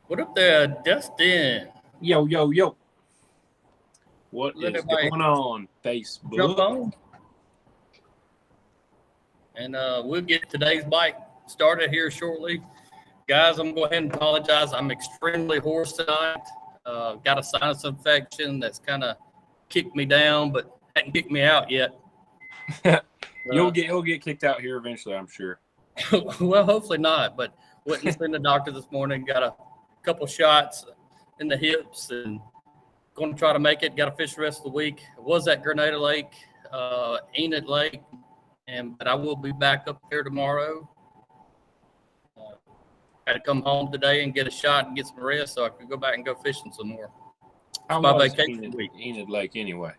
What up there, Dustin? Yo, yo, yo. What Let is everybody going on, jump Facebook? on, and we'll get today's bike started here shortly. Guys, I'm going to go ahead and apologize. I'm extremely hoarse tonight. Got a sinus infection that's kind of kicked me down, but hadn't kicked me out yet. You'll Uh, get kicked out here eventually, I'm sure. well, hopefully not, but went and seen the doctor this morning. Got a couple shots in the hips and going to try to make it. Got to fish the rest of the week. Was at Grenada Lake, Enid Lake, but I will be back up there tomorrow. Uh, Got to come home today and get a shot and get some rest so I can go back and go fishing some more. How My was vacation week. Enid Lake anyway?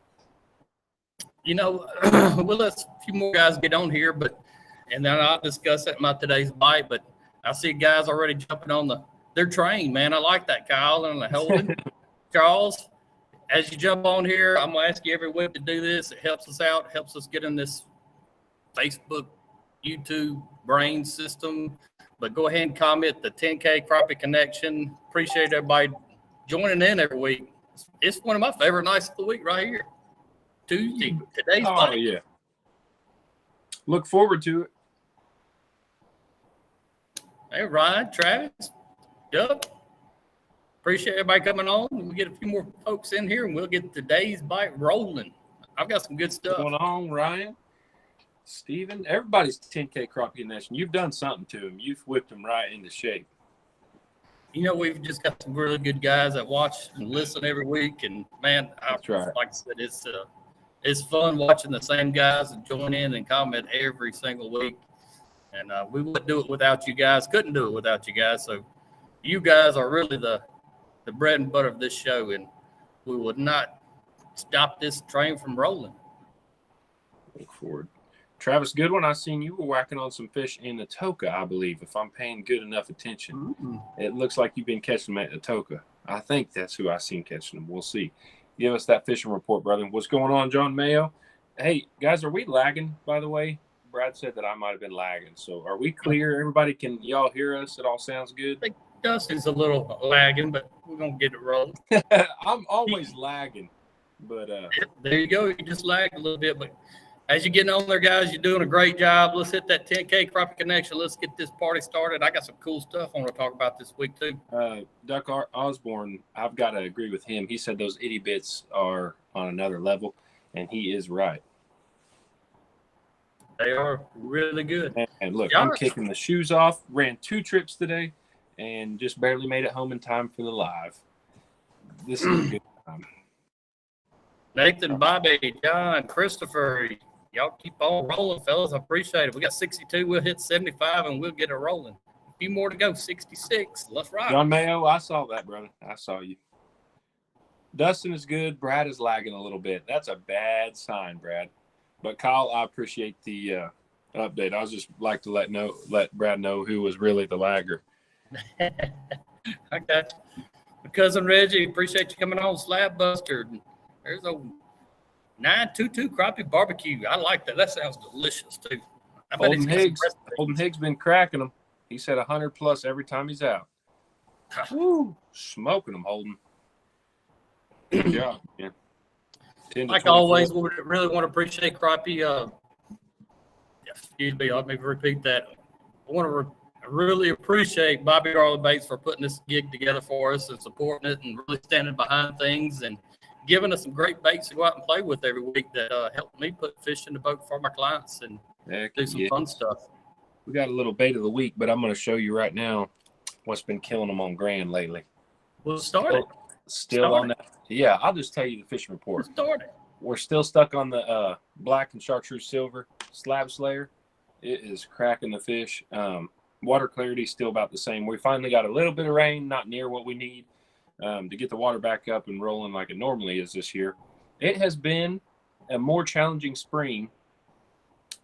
We'll let a few more guys get on here, and then I'll discuss it in my today's bite. But I see guys already jumping on their train, man. I like that, Kyle and Holden. Charles, as you jump on here, I'm gonna ask you every week to do this. It helps us out, helps us get in this Facebook, YouTube brain system. But go ahead and comment the 10K Crappie Connection. Appreciate everybody joining in every week. It's one of my favorite nights of the week right here. Tuesday. Today's Oh, bite. yeah. Look forward to it. Hey, Ryan, Travis, Doug. Appreciate everybody coming on. We'll get a few more folks in here, and we'll get today's bite rolling. I've got some good stuff. What's going on, Ryan? Steven? Everybody's 10K Crappie Connection. You've done something to him. You've whipped him right into shape. We've just got some really good guys that watch and listen every week. And, man, That's right. Like I said, it's fun watching the same guys and join in and comment every single week. And we wouldn't do it without you guys. Couldn't do it without you guys. So you guys are really the bread and butter of this show, and we would not stop this train from rolling. Look forward. Travis Goodwin, I seen you were whacking on some fish in the Toka, I believe, if I'm paying good enough attention. Mm-hmm. It looks like you've been catching them at the Toka. I think that's who I seen catching them. We'll see. Give us that fishing report, brother. What's going on, John Mayo? Hey, guys, are we lagging, by the way? Brad said that I might have been lagging. So are we clear? Everybody, can y'all hear us? It all sounds good? I think Dustin's a little lagging, but we're going to get it rolling. I'm always lagging. But there you go. You just lagged a little bit, but as you're getting on there, guys, you're doing a great job. Let's hit that 10K Crappie Connection. Let's get this party started. I got some cool stuff I want to talk about this week, too. Duck Osborne, I've got to agree with him. He said those itty bits are on another level, and he is right. They are really good. And look, I'm kicking the shoes off. Ran 2 trips today and just barely made it home in time for the live. This is a good time. Nathan, Bobby, John, Christopher, y'all keep on rolling, fellas. I appreciate it. We got 62. We'll hit 75, and we'll get it rolling. A few more to go, 66. Let's rock. John Mayo, I saw that, brother. I saw you. Dustin is good. Brad is lagging a little bit. That's a bad sign, Brad. But, Kyle, I appreciate the update. I was just like to let Brad know who was really the lagger. Okay. My cousin Reggie, appreciate you coming on. Slab Buster. There's a 922 crappie barbecue. I like that. That sounds delicious, too. Holden Higgs been cracking them. He said 100+ every time he's out. Woo, smoking them, Holden. Good job, man. Like always, we really want to appreciate Crappie. Excuse me, let me repeat that. I want to really appreciate Bobby Garland Bates for putting this gig together for us and supporting it and really standing behind things and giving us some great baits to go out and play with every week that helped me put fish in the boat for my clients and do some fun stuff. We got a little bait of the week, but I'm going to show you right now what's been killing them on Grand lately. We'll start it. Still on that. Yeah, I'll just tell you the fishing report. We're still stuck on the black and chartreuse silver slab slayer. It is cracking the fish. Water clarity is still about the same. We finally got a little bit of rain, not near what we need to get the water back up and rolling like it normally is this year. It has been a more challenging spring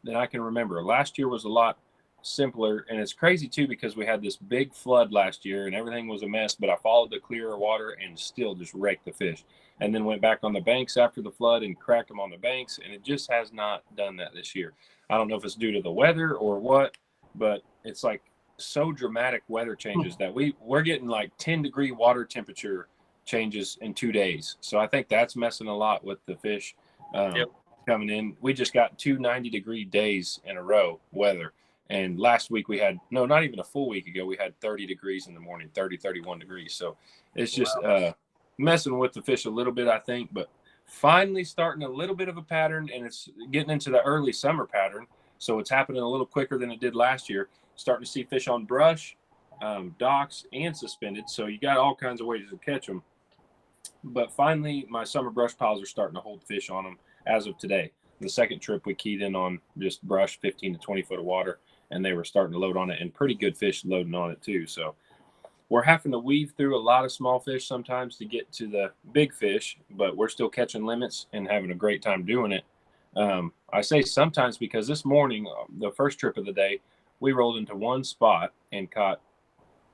than I can remember. Last year was a lot simpler, and it's crazy too because we had this big flood last year and everything was a mess, but I followed the clearer water and still just wrecked the fish, and then went back on the banks after the flood and cracked them on the banks, and it just has not done that this year. I don't know if it's due to the weather or what, but it's like so dramatic weather changes that we're getting like 10-degree water temperature changes in 2 days. So I think that's messing a lot with the fish coming in. We just got 2 90-degree days in a row weather. And last week we had, no, not even a full week ago, we had 30 degrees in the morning, 30, 31 degrees. So it's just messing with the fish a little bit, I think, but finally starting a little bit of a pattern, and it's getting into the early summer pattern. So it's happening a little quicker than it did last year. Starting to see fish on brush, docks, and suspended. So you got all kinds of ways to catch them. But finally, my summer brush piles are starting to hold fish on them as of today. The second trip, we keyed in on just brush, 15 to 20 foot of water, and they were starting to load on it, and pretty good fish loading on it too. So we're having to weave through a lot of small fish sometimes to get to the big fish, but we're still catching limits and having a great time doing it. I say sometimes because this morning, the first trip of the day, we rolled into one spot and caught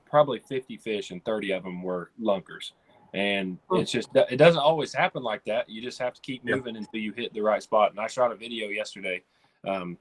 probably 50 fish, and 30 of them were lunkers. And it's just, it doesn't always happen like that. You just have to keep moving until you hit the right spot. And I shot a video yesterday,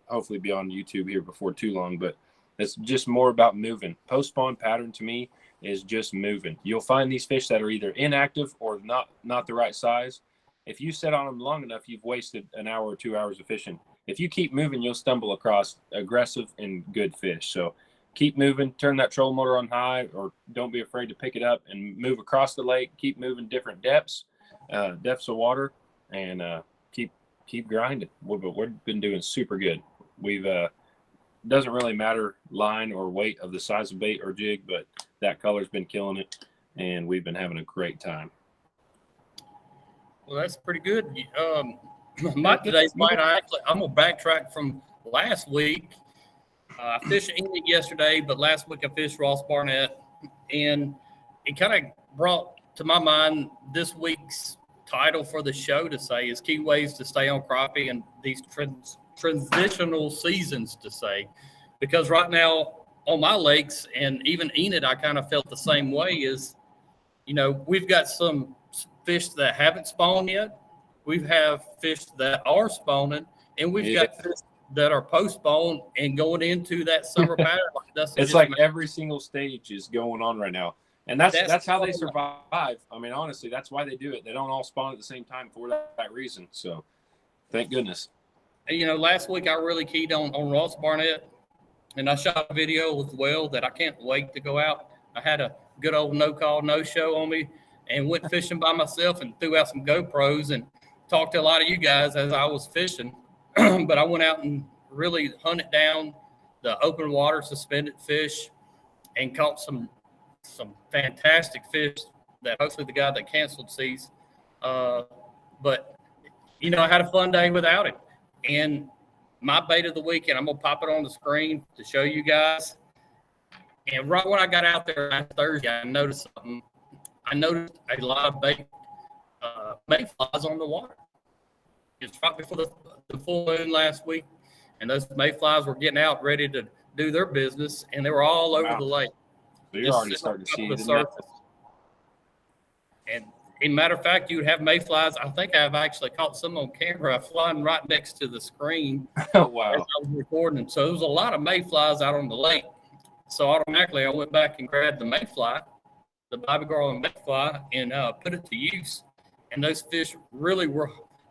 hopefully be on YouTube here before too long, but it's just more about moving. Post-spawn pattern to me is just moving. You'll find these fish that are either inactive or not the right size. If you sit on them long enough, you've wasted an hour or 2 hours of fishing. If you keep moving, you'll stumble across aggressive and good fish. So keep moving, turn that trolling motor on high, or don't be afraid to pick it up and move across the lake. Keep moving different depths of water, and keep grinding. We've been doing super good. We've doesn't really matter line or weight of the size of bait or jig, but that color's been killing it, and we've been having a great time. Well, that's pretty good. My today's bite, I'm gonna backtrack from last week. I fished Enid yesterday, but last week I fished Ross Barnett, and it kind of brought to my mind this week's title for the show to say is key ways to stay on crappie and these transitional seasons to say, because right now on my lakes and even Enid, I kind of felt the same way. Is, you know, we've got some fish that haven't spawned yet. We have fish that are spawning, and we've got fish that are post-spawn and going into that summer pattern. It's like every single stage is going on right now. And that's how they survive. I mean, honestly, that's why they do it. They don't all spawn at the same time for that reason. So thank goodness. You know, last week I really keyed on Ross Barnett, and I shot a video as well that I can't wait to go out. I had a good old no-call, no-show on me and went fishing by myself and threw out some GoPros and talked to a lot of you guys as I was fishing. But I went out and really hunted down the open water suspended fish and caught some fantastic fish that hopefully the guy that canceled sees. But, you know, I had a fun day without it. And my bait of the weekend, I'm going to pop it on the screen to show you guys. And right when I got out there last Thursday, I noticed something. I noticed a lot of mayflies on the water. It's right before the full moon last week, and those mayflies were getting out ready to do their business, and they were all over the lake. So you're already starting to see the surface. And in matter of fact, you would have mayflies. I think I've actually caught some on camera flying right next to the screen. Oh, wow. As I was recording. So there was a lot of mayflies out on the lake. So automatically I went back and grabbed the mayfly, the Bobby Garland mayfly, and put it to use. And those fish really were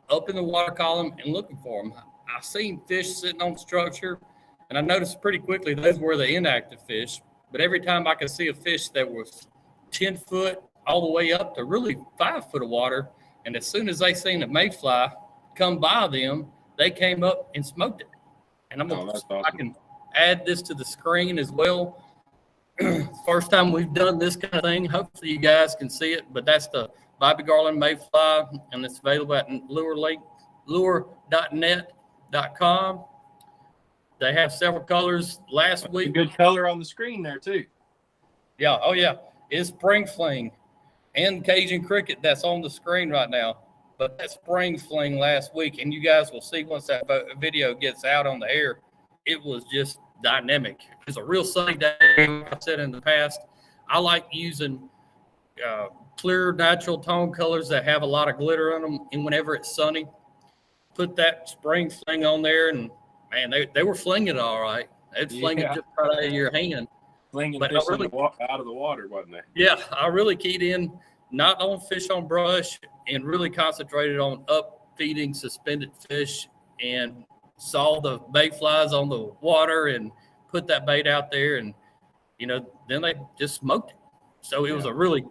up in the water column and looking for them. I seen fish sitting on structure, and I noticed pretty quickly those were the inactive fish. But every time I could see a fish that was 10 foot all the way up to really 5 foot of water, and as soon as they seen a mayfly come by them, they came up and smoked it. And awesome. I can add this to the screen as well. First time we've done this kind of thing. Hopefully you guys can see it, but that's the Bobby Garland mayfly, and it's available at lure.net.com. They have several colors. Last week, good color on the screen there too. Yeah, oh yeah, it's spring fling and Cajun cricket that's on the screen right now. But that spring fling last week, and you guys will see once that video gets out on the air, it was just dynamic. It's a real sunny day. Like I said in the past, I like using clear natural tone colors that have a lot of glitter on them, and whenever it's sunny, put that spring fling on there, and man, they were flinging it all right. They'd fling it just right out of your hand. flinging But fish really, out of the water, wasn't they? yeah, I really keyed in not on fish on brush and really concentrated on up feeding suspended fish and saw the bait flies on the water and put that bait out there. And, then they just smoked it. So it was a really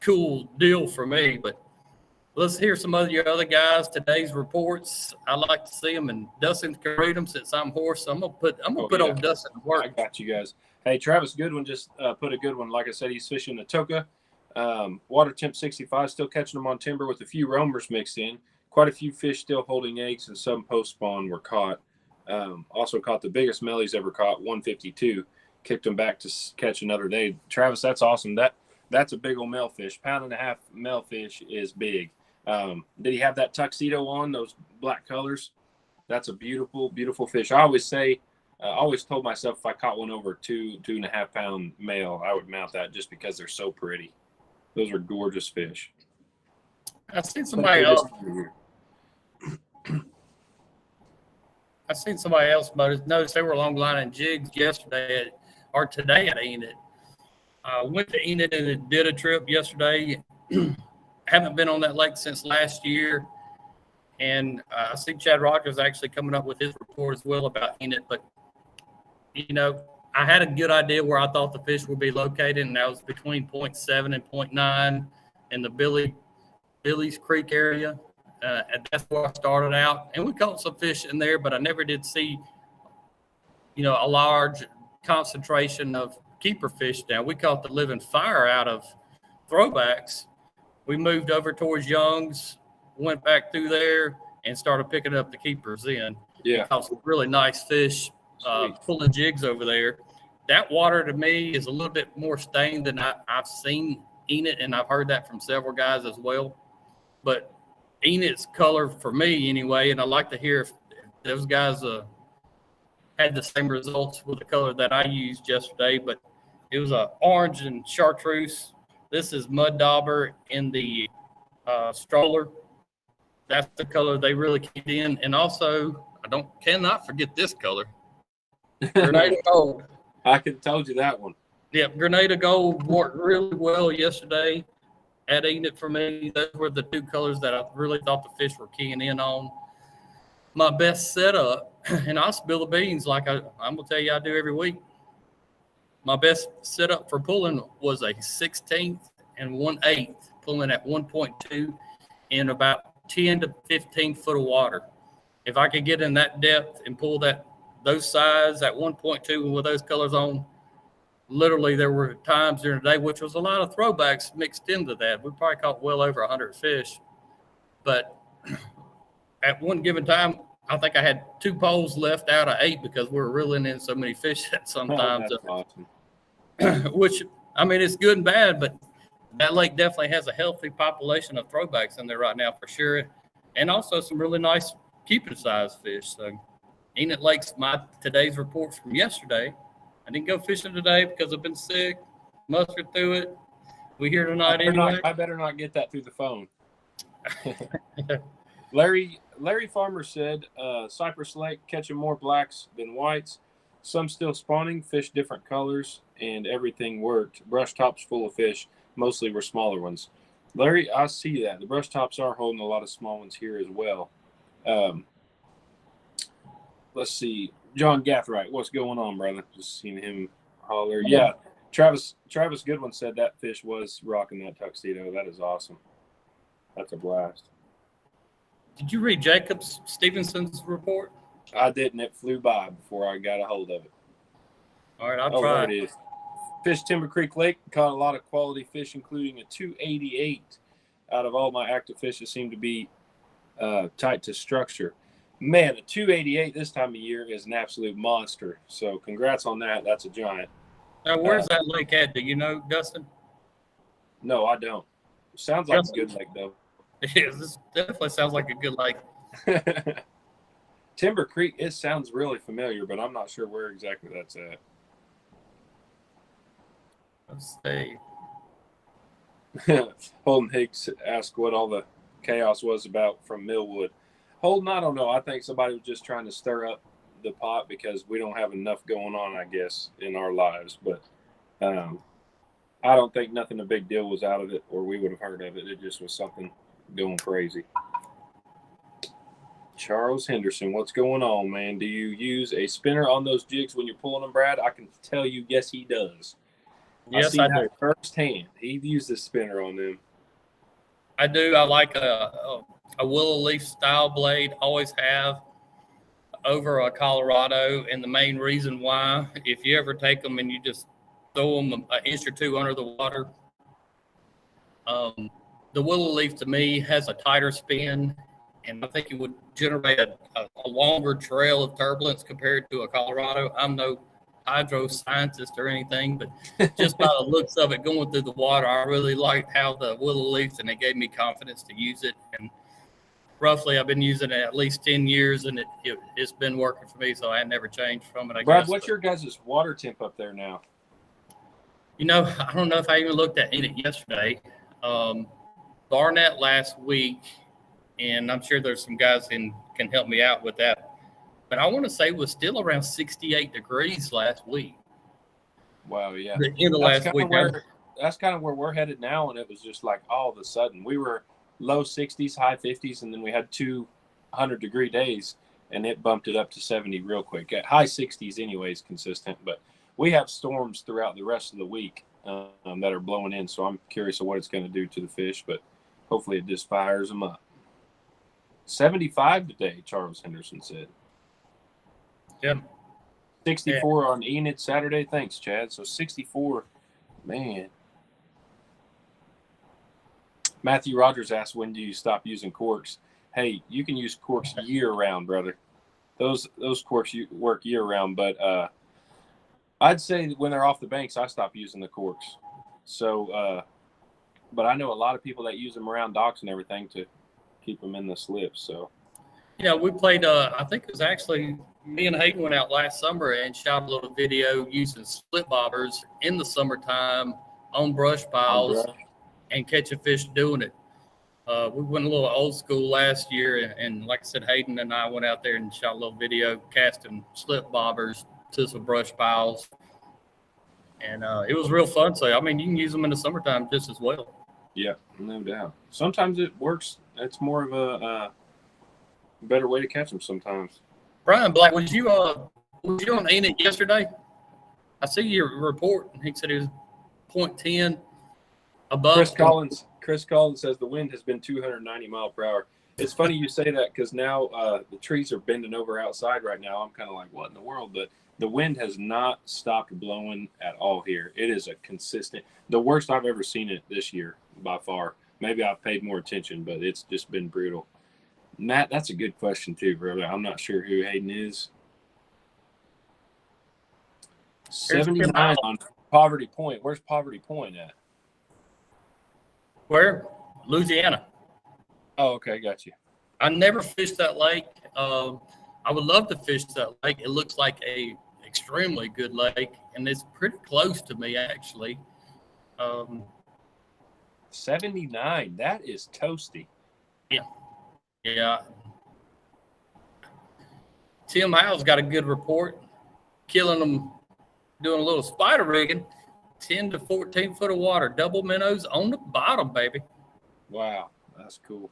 cool deal for me. But let's hear some of your other guys today's reports. I like to see them, and Dustin can read them since I'm hoarse. So I'm gonna put old Dustin to work. I got you guys. Hey, Travis Goodwin just put a good one. Like I said, he's fishing the Toka. Water temp 65, still catching them on timber with a few roamers mixed in. Quite a few fish still holding eggs, and some post spawn were caught. Also caught the biggest male he's ever caught, 152. Kicked him back to catch another day. Travis, that's awesome. That's a big old male fish. 1.5 pound male fish is big. Did he have that tuxedo on, those black colors? That's a beautiful, beautiful fish. I always told myself if I caught one over 2.5 pound male, I would mount that just because they're so pretty. Those are gorgeous fish. I seen somebody else notice they were along the line in jigs yesterday or today at Enid. I went to Enid and did a trip yesterday. Haven't been on that lake since last year. And I see Chad Rogers actually coming up with his report as well about Enid. But, I had a good idea where I thought the fish would be located, and that was between 0.7 and 0.9 in the Billy's Creek area. And that's where I started out. And we caught some fish in there, but I never did see, a large concentration of keeper fish down. We caught the living fire out of throwbacks. We moved over towards Young's, went back through there, and started picking up the keepers in. Yeah. Caught some really nice fish, pulling jigs over there. That water to me is a little bit more stained than I've seen Enid, and I've heard that from several guys as well. But Enid's color for me anyway, and I'd like to hear if those guys had the same results with the color that I used yesterday, but it was a orange and chartreuse. This is mud dauber in the stroller. That's the color they really keep in. And also, cannot forget this color. Grenada Gold. I could have told you that one. Yep, Grenada Gold worked really well yesterday at Enid for me. Those were the two colors that I really thought the fish were keying in on. My best setup, and I'll spill the beans like I'm going to tell you I do every week. My best setup for pulling was a 16th and 1/8, pulling at 1.2 in about 10 to 15 foot of water. If I could get in that depth and pull those size at 1.2 with those colors on, literally there were times during the day, which was a lot of throwbacks mixed into that. We probably caught well over 100 fish. But at one given time, I think I had 2 poles left out of 8 because we were reeling in so many fish that sometimes. Oh, that's awesome. Which, it's good and bad, but that lake definitely has a healthy population of throwbacks in there right now for sure. And also some really nice keeping size fish. So Enid Lake's today's reports from yesterday. I didn't go fishing today because I've been sick, mustered through it. We here tonight anyway. I better not get that through the phone. Larry Farmer said Cypress Lake catching more blacks than whites. Some still spawning, fish different colors, and everything worked. Brush tops full of fish. Mostly were smaller ones. Larry, I see that. The brush tops are holding a lot of small ones here as well. Let's see. John Gathright, what's going on, brother? Just seen him holler. Yeah, Travis Goodwin said that fish was rocking that tuxedo. That is awesome. That's a blast. Did you read Jacob Stevenson's report? I didn't. It flew by before I got a hold of it. All right, I'll try. There it is. Fished Timber Creek Lake, caught a lot of quality fish, including a 288. Out of all my active fish, it seemed to be tight to structure. Man, a 288 this time of year is an absolute monster. So congrats on that. That's a giant. Now, where's that lake at? Do you know, Dustin? No, I don't. Sounds like a good lake, though. Yeah, this definitely sounds like a good lake. Timber Creek, it sounds really familiar, but I'm not sure where exactly that's at. Let's see. Holden Hicks asked what all the chaos was about from Millwood. Holden, I don't know. I think somebody was just trying to stir up the pot because we don't have enough going on, I guess, in our lives. But I don't think nothing a big deal was out of it, or we would have heard of it. It just was something going crazy. Charles Henderson, what's going on, man? Do you use a spinner on those jigs when you're pulling them, Brad? I can tell you, yes, he does. Yes, I do. Firsthand. He used a spinner on them. I do. I like a willow leaf style blade. Always have over a Colorado, and the main reason why, if you ever take them and you just throw them an inch or two under the water, the willow leaf to me has a tighter spin, and I think it would generate a longer trail of turbulence compared to a Colorado. I'm no hydro scientist or anything, but just by the looks of it going through the water, I really liked how the willow leaf, and it gave me confidence to use it. And roughly, I've been using it at least 10 years, and it's been working for me, so I never changed from it, Brad, what's your guys' water temp up there now? You know, I don't know if I even looked at it yesterday. Barnett last week, and I'm sure there's some guys can help me out with that. But I want to say it was still around 68 degrees last week. Wow, yeah. The end of last week. That's kind of where we're headed now, and it was just like all of a sudden. We were low 60s, high 50s, and then we had 2 100-degree days, and it bumped it up to 70 real quick. At high 60s anyways, consistent. But we have storms throughout the rest of the week that are blowing in, so I'm curious of what it's going to do to the fish, but hopefully it just fires them up. 75 today, Charles Henderson said. Yeah. 64 on Enid Saturday. Thanks, Chad. So 64, man. Matthew Rogers asked, when do you stop using corks? Hey, you can use corks year-round, brother. Those corks work year-round, but I'd say that when they're off the banks, I stop using the corks. So, but I know a lot of people that use them around docks and everything to keep them in the slips. So, yeah, we played. I think it was actually me and Hayden went out last summer and shot a little video using slip bobbers in the summertime on brush piles and catching fish doing it. We went a little old school last year, and like I said, Hayden and I went out there and shot a little video casting slip bobbers to some brush piles, and it was real fun. So, I mean, you can use them in the summertime just as well. Yeah, no doubt. Sometimes it works. It's more of a better way to catch them sometimes. Brian Black, was you on Enid yesterday? I see your report. He said it was 0.10 above. Chris Collins says the wind has been 290 mile per hour. It's funny you say that because now the trees are bending over outside right now. I'm kind of like, what in the world? But the wind has not stopped blowing at all here. It is a consistent, the worst I've ever seen it this year by far. Maybe I've paid more attention, but it's just been brutal. Matt, that's a good question too, brother. I'm not sure who Hayden is. 79 on Poverty Point. Where's Poverty Point at? Where? Louisiana. Oh, okay, got you. I never fished that lake. I would love to fish that lake. It looks like a extremely good lake, and it's pretty close to me actually. 79. That is toasty. Yeah. Tim Howell's got a good report. Killing them, doing a little spider rigging. 10 to 14 foot of water. Double minnows on the bottom, baby. Wow, that's cool.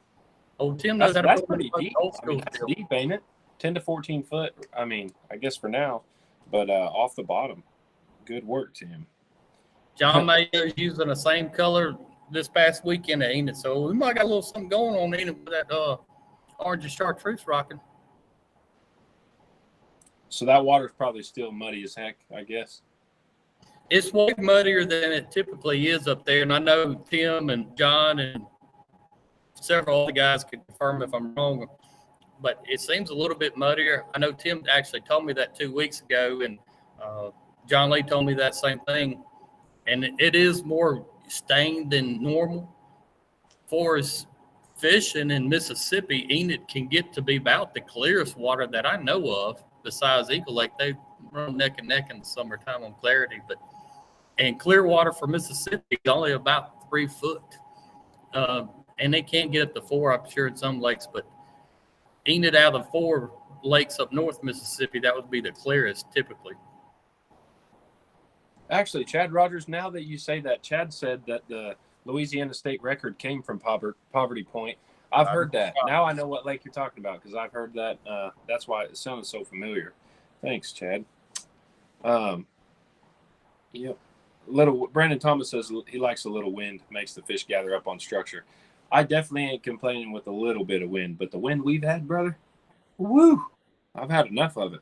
Oh, Tim knows that's pretty deep. That's deep, ain't it? 10 to 14 foot. I mean, I guess for now, but off the bottom. Good work, Tim. John Mayo's using the same color this past weekend at Enid, so we might got a little something going on Enid with that orange and chartreuse rocking. So that water's probably still muddy as heck, I guess. It's way muddier than it typically is up there, and I know Tim and John and several other guys could confirm if I'm wrong, but it seems a little bit muddier. I know Tim actually told me that 2 weeks ago, and John Lee told me that same thing, and it is more stained than normal. For us fishing in Mississippi, Enid can get to be about the clearest water that I know of besides Eagle Lake. They run neck and neck in the summertime on clarity, and clear water for Mississippi is only about 3 foot. And they can't get up to 4, I'm sure, in some lakes, but Enid out of 4 lakes up north Mississippi, that would be the clearest typically. Actually, Chad Rogers, now that you say that, Chad said that the Louisiana state record came from Poverty Point. I've heard that. Now I know what lake you're talking about because I've heard that. That's why it sounded so familiar. Thanks, Chad. Yep. Brandon Thomas says he likes a little wind, makes the fish gather up on structure. I definitely ain't complaining with a little bit of wind, but the wind we've had, brother, woo! I've had enough of it.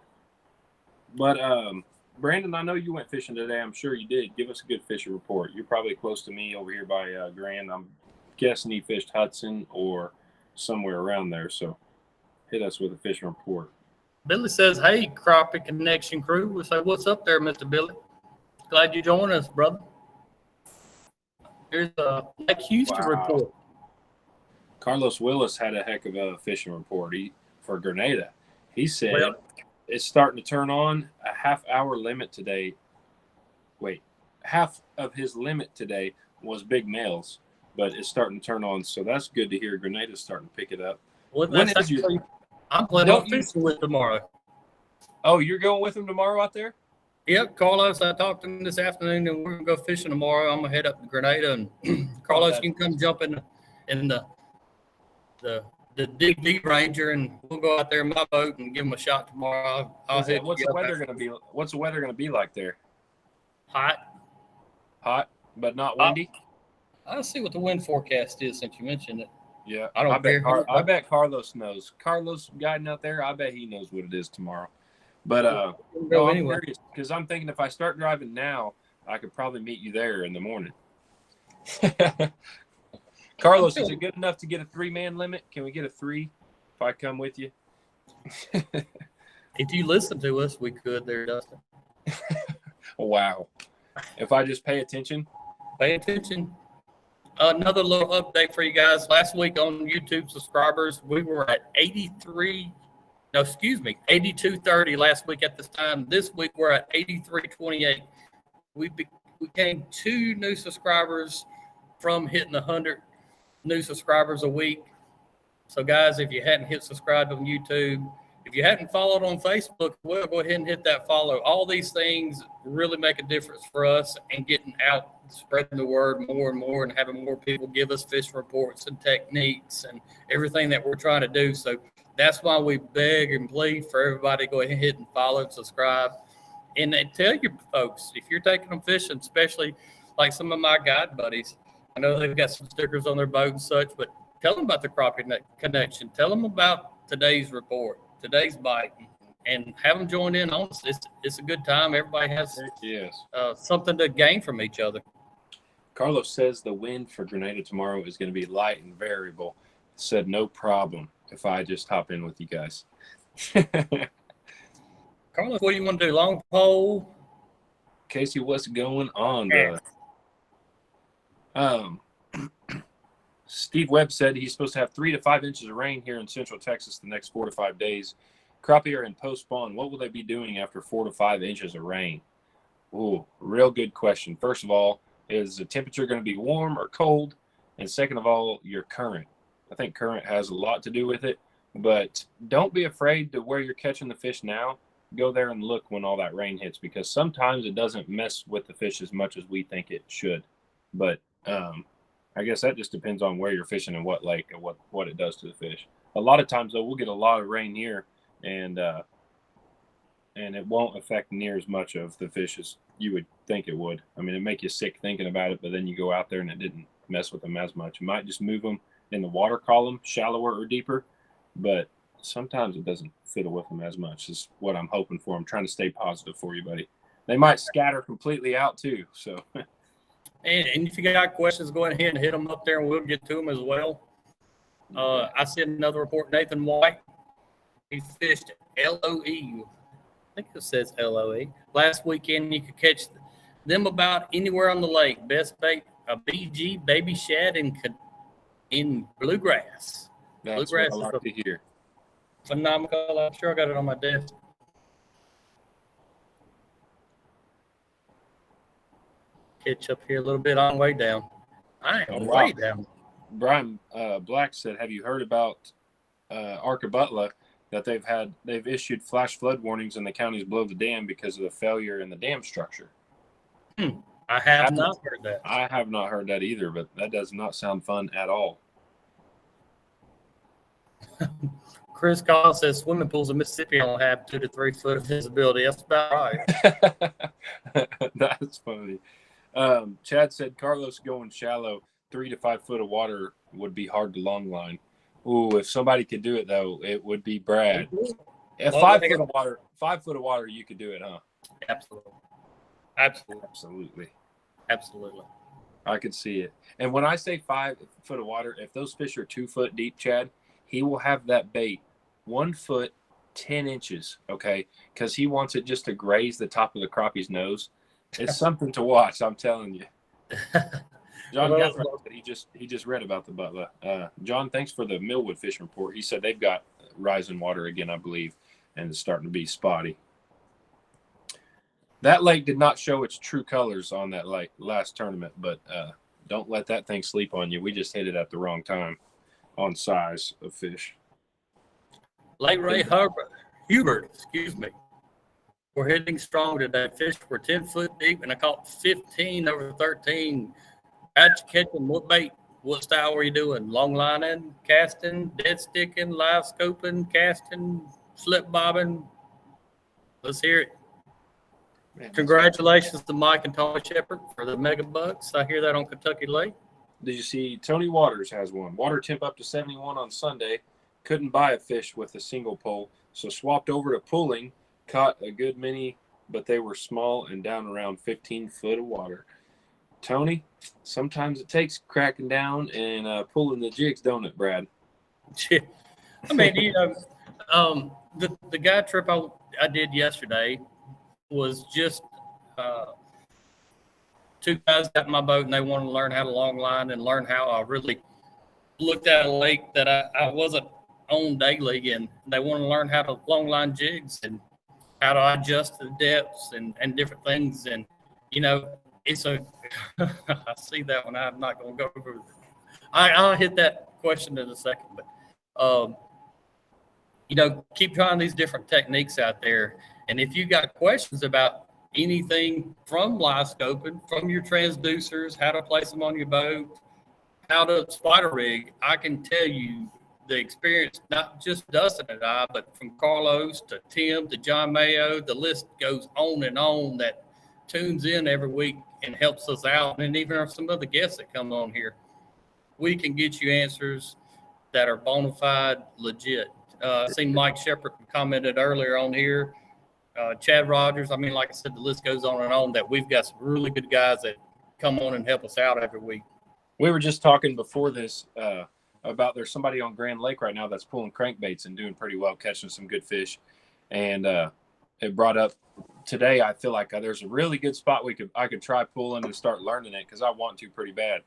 But Brandon, I know you went fishing today. I'm sure you did. Give us a good fishing report. You're probably close to me over here by Grand. I'm guessing he fished Hudson or somewhere around there. So hit us with a fishing report. Billy says, "Hey, Crappie Connection crew." We say, "What's up there, Mr. Billy? Glad you joined us, brother." Here's a Lake Houston report. Carlos Willis had a heck of a fishing report for Grenada. He said it's starting to turn on. A half-hour limit today. Wait, half of his limit today was big males, but it's starting to turn on. So that's good to hear. Grenada's starting to pick it up. I'm planning on fishing with tomorrow. Oh, you're going with him tomorrow out there? Yep, Carlos, I talked to him this afternoon, and we're going to go fishing tomorrow. I'm going to head up to Grenada, and Carlos, you can come jump in the DV Ranger, and we'll go out there in my boat and give him a shot tomorrow. What's the weather going to be like there? Hot, but not windy? I'll see what the wind forecast is since you mentioned it. Yeah, I bet Carlos knows. Carlos guiding out there, I bet he knows what it is tomorrow. But no, I'm curious because I'm thinking if I start driving now, I could probably meet you there in the morning. Carlos, is it good enough to get a 3-man limit? Can we get a 3 if I come with you? If you listen to us, we could there, Dustin. Wow. If I just pay attention? Pay attention. Another little update for you guys. Last week on YouTube subscribers, we were at 8230 last week at this time. This week we're at 8328. We became 2 new subscribers from hitting 100 new subscribers a week. So guys, if you hadn't hit subscribe on YouTube, if you hadn't followed on Facebook, well, go ahead and hit that follow. All these things really make a difference for us and getting out, spreading the word more and more, and having more people give us fish reports and techniques and everything that we're trying to do. So that's why we beg and plead for everybody to go ahead and hit and follow and subscribe. And tell your folks, if you're taking them fishing, especially like some of my guide buddies, I know they've got some stickers on their boat and such, but tell them about the Crappie Connection. Tell them about today's report, today's bite, and have them join in on us. It's a good time. Everybody has something to gain from each other. Carlos says the wind for Grenada tomorrow is going to be light and variable. Said no problem if I just hop in with you guys. Carlos, what do you want to do? Long pole? Casey, what's going on, brother? Steve Webb said he's supposed to have 3 to 5 inches of rain here in Central Texas the next 4 to 5 days. Crappie are in post-spawn. What will they be doing after 4 to 5 inches of rain? Ooh, real good question. First of all, is the temperature going to be warm or cold? And second of all, your current. I think current has a lot to do with it. But don't be afraid to where you're catching the fish now. Go there and look when all that rain hits, because sometimes it doesn't mess with the fish as much as we think it should. But I guess that just depends on where you're fishing and what lake and what it does to the fish. A lot of times, though, we'll get a lot of rain here, and it won't affect near as much of the fish as you would think it would. I mean, it make you sick thinking about it, but then you go out there and it didn't mess with them as much. It might just move them in the water column, shallower or deeper, but sometimes it doesn't fiddle with them as much is what I'm hoping for. I'm trying to stay positive for you, buddy. They might scatter completely out too, so... And if you got questions, go ahead and hit them up there, and we'll get to them as well. I see another report. Nathan White, he fished LOE. I think it says LOE. Last weekend, you could catch them about anywhere on the lake. Best bait, a BG, baby shad, in bluegrass. That's Bluegrass what I like to hear. Phenomenal. I'm sure I got it on my desk. Catch up here a little bit on the way down. I am way down. Brian Black said, have you heard about Arca-Butler, that they've issued flash flood warnings in the counties below the dam because of the failure in the dam structure? I have not heard that. I have not heard that either, but that does not sound fun at all. Chris Collins says swimming pools in Mississippi only have 2 to 3 foot of visibility. That's about right. That's funny. Chad said Carlos going shallow, 3 to 5 foot of water would be hard to long line. Ooh, if somebody could do it though, it would be Brad. At 5 foot of water, 5 foot of water, you could do it, huh? Absolutely. Absolutely. I could see it. And when I say 5 foot of water, if those fish are 2 foot deep, Chad, he will have that bait 1 foot 10 inches, okay? Because he wants it just to graze the top of the crappie's nose. It's something to watch, I'm telling you. John he just read about the Butler. John, thanks for the Millwood fishing report. He said they've got rising water again, I believe, and it's starting to be spotty. That lake did not show its true colors on that lake last tournament, but don't let that thing sleep on you. We just hit it at the wrong time on size of fish. Lake Ray Hubert, we're hitting strong today. Fish were 10 foot deep, and I caught 15 over 13. How'd you catch them? What bait? What style were you doing? Long lining, casting, dead sticking, live scoping, casting, slip bobbing? Let's hear it. Man, congratulations to Mike and Tony Shepard for the mega bucks. I hear that on Kentucky Lake. Did you see Tony Waters has one? Water temp up to 71 on Sunday. Couldn't buy a fish with a single pole, so swapped over to pulling. Caught a good many, but they were small and down around 15 foot of water. Tony, sometimes it takes cracking down and pulling the jigs, don't it, Brad? I mean, the guy trip I did yesterday was just 2 guys got in my boat and they wanted to learn how to long line and learn how I really looked at a lake that I wasn't on daily, and they want to learn how to long line jigs and how to adjust the depths and different things. And, it's I see that one. I'm not going to go over it. I'll hit that question in a second, but, keep trying these different techniques out there. And if you got questions about anything from live scoping, from your transducers, how to place them on your boat, how to spider rig, I can tell you the experience, not just Dustin and I, but from Carlos to Tim to John Mayo, the list goes on and on that tunes in every week and helps us out. And even some other guests that come on here, we can get you answers that are bona fide, legit. I seen Mike Shepard commented earlier on here. Chad Rogers. I mean, like I said, the list goes on and on that we've got some really good guys that come on and help us out every week. We were just talking before this about there's somebody on Grand Lake right now that's pulling crankbaits and doing pretty well, catching some good fish. And it brought up today, I feel like there's a really good spot I could try pulling and start learning it because I want to pretty bad.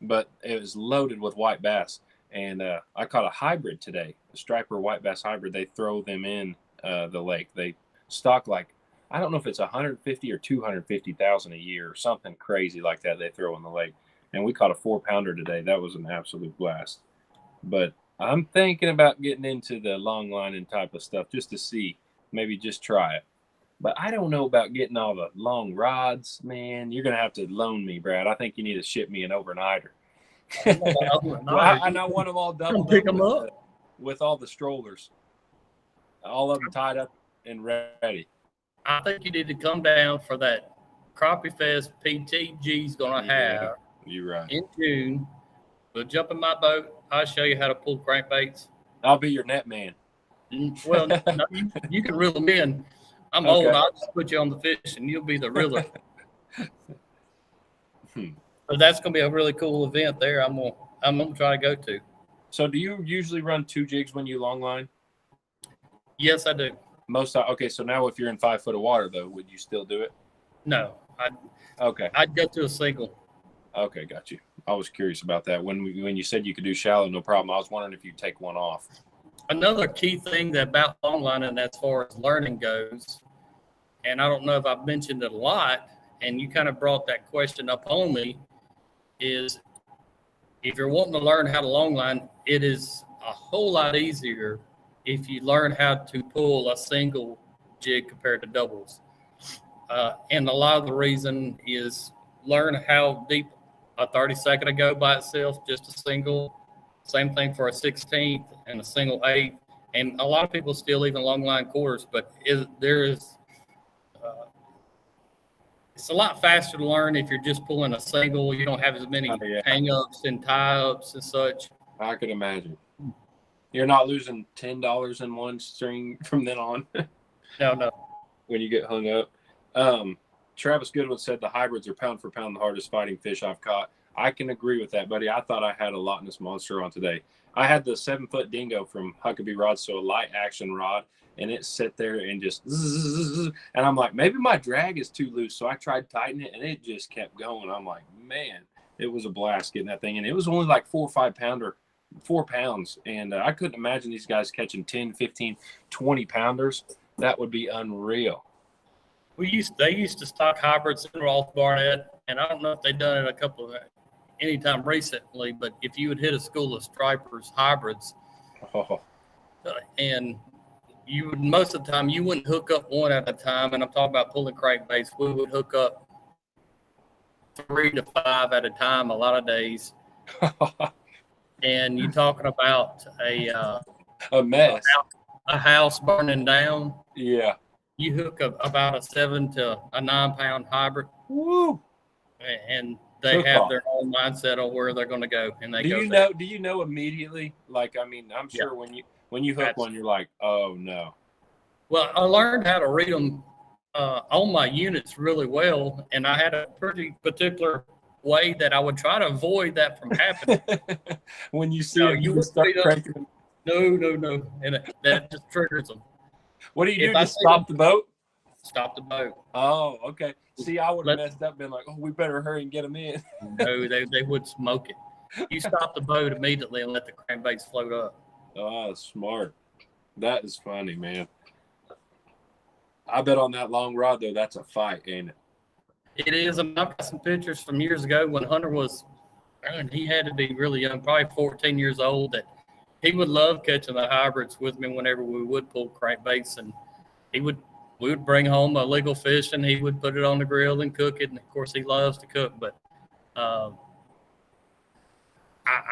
But it was loaded with white bass. And I caught a hybrid today, a striper white bass hybrid. They throw them in the lake. They stock I don't know if it's 150 or 250,000 a year or something crazy like that they throw in the lake. And we caught a 4-pounder today. That was an absolute blast. But I'm thinking about getting into the long lining type of stuff just to see, maybe just try it. But I don't know about getting all the long rods, man. You're going to have to loan me, Brad. I think you need to ship me an overnighter. I know one of them all doubled pick them up with all the strollers, all of them tied up and ready. I think you need to come down for that Crappie Fest PTG's going to have. You're right. In June. We'll jump in my boat. I'll show you how to pull crankbaits. I'll be your net man. Well, no, you can reel them in. I'm old. I'll just put you on the fish and you'll be the reeler. But that's going to be a really cool event there. I'm gonna try to go to. So do you usually run 2 jigs when you long line? Yes, I do. Okay, so now if you're in 5 foot of water, though, would you still do it? No. I'd go to a single. Okay, got you. I was curious about that. When you said you could do shallow, no problem. I was wondering if you take one off. Another key thing about long lining as far as learning goes, and I don't know if I've mentioned it a lot, and you kind of brought that question up on me, is if you're wanting to learn how to long line, it is a whole lot easier if you learn how to pull a single jig compared to doubles. And a lot of the reason is learn how deep a 30-second to go by itself, just a single. Same thing for a 16th and a single eighth. And a lot of people still even long line quarters, but it's a lot faster to learn if you're just pulling a single. You don't have as many hang-ups and tie-ups and such. I could imagine. You're not losing $10 in one string from then on. No. When you get hung up. Travis Goodwin said the hybrids are pound for pound the hardest fighting fish I've caught. I can agree with that, buddy. I thought I had a Loch Ness Monster on today. I had the 7-foot dingo from Huckabee Rods, so a light action rod, and it sat there and just zzz, and I'm like, maybe my drag is too loose. So I tried tightening it, and it just kept going. I'm like, man, it was a blast getting that thing. And it was only like 4 or 5 pounder, 4 pounds. And I couldn't imagine these guys catching 10, 15, 20 pounders. That would be unreal. They used to stock hybrids in Roth Barnett, and I don't know if they've done it anytime recently, but if you would hit a school of stripers hybrids, and you would, most of the time you wouldn't hook up one at a time, and I'm talking about pulling crankbaits, we would hook up 3 to 5 at a time a lot of days. And you're talking about a mess, a house burning down. Yeah. You hook up about a 7 to a 9 pound hybrid. Woo! And they have their own mindset on where they're going to go, and they do you know immediately? Like, I mean, I'm sure when you hook one, you're like, oh no. Well, I learned how to read them on my units really well, and I had a pretty particular way that I would try to avoid that from happening. When you see it, you would start cranking them. No, and that just triggers them. What do you do? Just stop the boat? Stop the boat. Oh, okay. See, I would have messed up, been like, oh, we better hurry and get them in. No, they would smoke it. You stop the boat immediately and let the crankbaits float up. Oh, smart. That is funny, man. I bet on that long rod, though, that's a fight, ain't it? It is. I've got some pictures from years ago when Hunter was, he had to be really young, probably 14 years old, that he would love catching the hybrids with me whenever we would pull crankbaits, and we would bring home a legal fish and he would put it on the grill and cook it. And of course he loves to cook, but I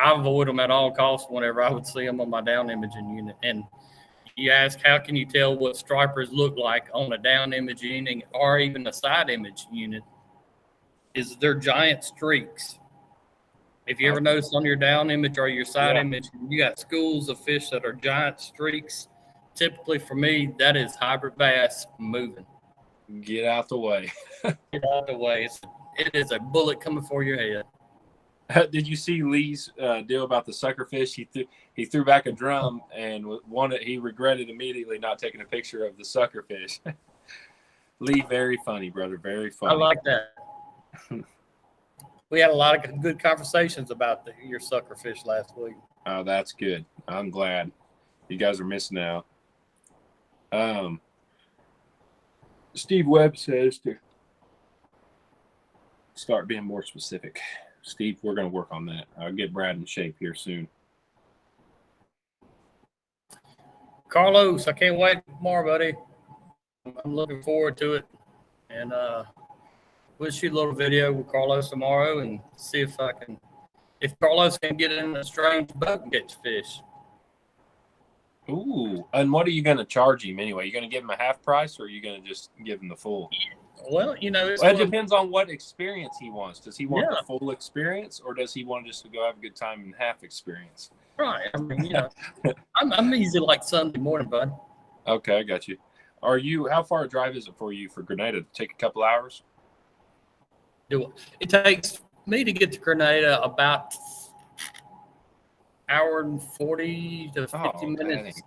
avoid them at all costs whenever I would see them on my down imaging unit. And you ask, how can you tell what stripers look like on a down imaging or even a side image unit? Is they're giant streaks. If you ever notice on your down image or your side image, you got schools of fish that are giant streaks. Typically for me, that is hybrid bass moving. Get out the way. Get out the way. It is a bullet coming for your head. Did you see Lee's deal about the sucker fish? He threw back a drum and he regretted immediately not taking a picture of the sucker fish. Lee, very funny, brother. Very funny. I like that. We had a lot of good conversations about your sucker fish last week. Oh, that's good. I'm glad. You guys are missing out. Steve Webb says to start being more specific. Steve, we're going to work on that. I'll get Brad in shape here soon. Carlos, I can't wait more, buddy. I'm looking forward to it. And we'll shoot a little video with Carlos tomorrow and see if Carlos can get in a strange boat and catch fish. Ooh, and what are you going to charge him anyway? You going to give him a half price, or are you going to just give him the full? Well, it depends on what experience he wants. Does he want the full experience, or does he want just to go have a good time in half experience? Right. I mean, I'm easy like Sunday morning, bud. Okay, I got you. How far a drive is it for you for Grenada? Take a couple hours? It takes me to get to Grenada about hour and 40 to 50 minutes,